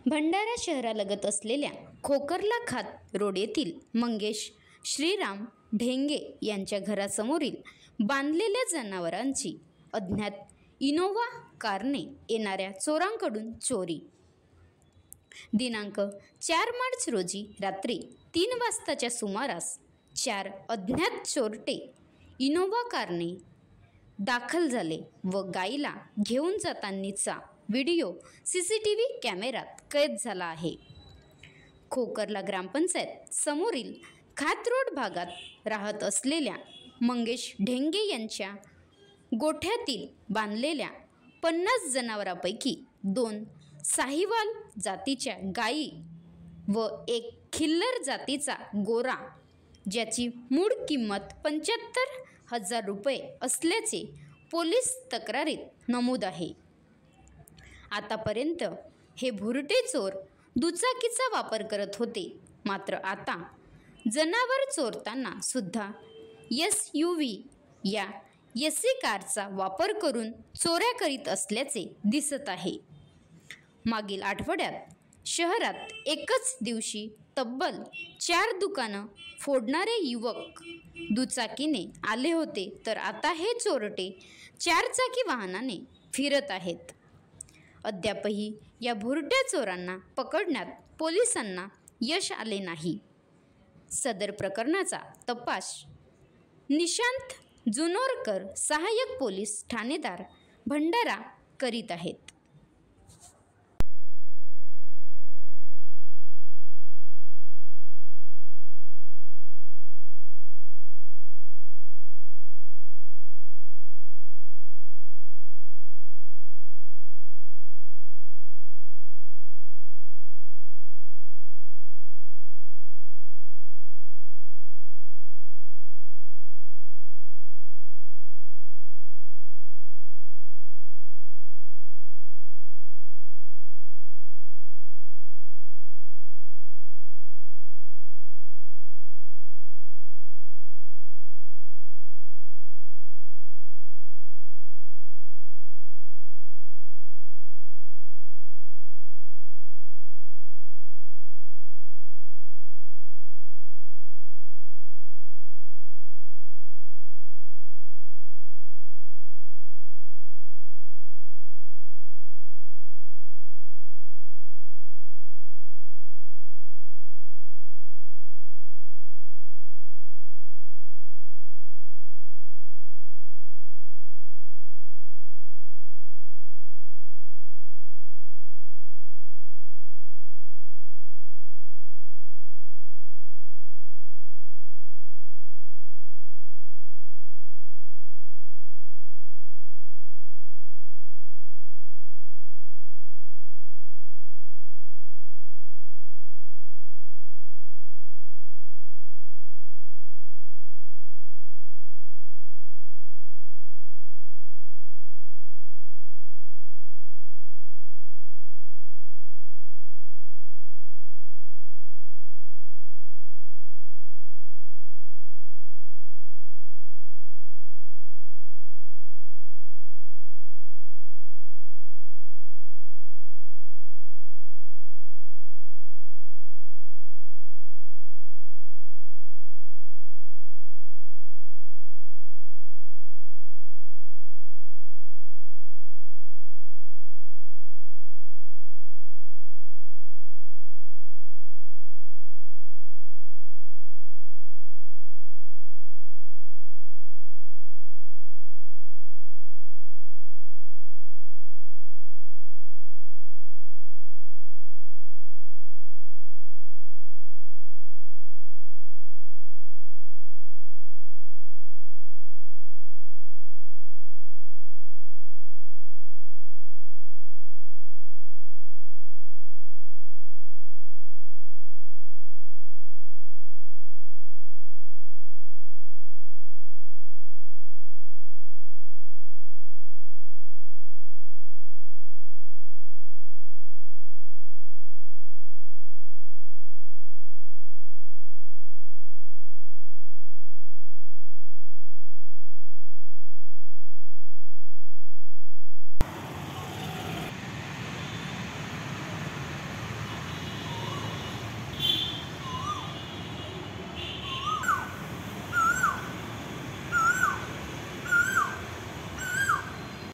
भंडारा शहरालगत असलेल्या खोकरला खात रोड येथील मंगेश श्रीराम ढेंगे यांच्या घरासमोरील बांधलेल्या जनावरांची अज्ञात इनोव्हा कारने येणाऱ्या चोरांकडून चोरी। दिनांक 4 मार्च रोजी रात्री 3 वाजताच्या सुमारास 4 अज्ञात चोरटे इनोव्हा कारने दाखल झाले व गाईला घेऊन जातानाचा व्हिडिओ सीसीटीव्ही कॅमेऱ्यात कैद झाला आहे। खोकरला ग्रामपंचायत समोरील खात रोड भागात राहत असलेल्या मंगेश ढेंगे यांच्या गोठ्यातील बांधलेल्या 50 जनावरांपैकी 2 साहिवाल जातीच्या गायी व 1 खिल्लर जातीचा गोरा, ज्याची मूळ किंमत 75,000 रुपये असल्याचे पोलीस तक्रारीत नमूद आहे। आतापर्यंत हे भुरटे चोर दुचाकीचा वापर करत होते, मात्र आता जनावर चोरताना सुद्धा SUV या एसी कारचा वापर करून चोऱ्या करीत असल्याचे दिसत आहे। मागील आठवड्यात शहरात एकाच दिवशी तब्बल 4 दुकानं फोडणारे युवक दुचाकीने आले होते, तर आता हे चोरटे 4 चाकी वाहनाने फिरत आहेत। अद्यापही या भुरट्या चोरांना पकडण्यात पोलिसांना यश आले नाही। सदर प्रकरणाचा तपास निशांत जुनोरकर, सहाय्यक पोलीस ठाणेदार, भंडारा करीत आहेत।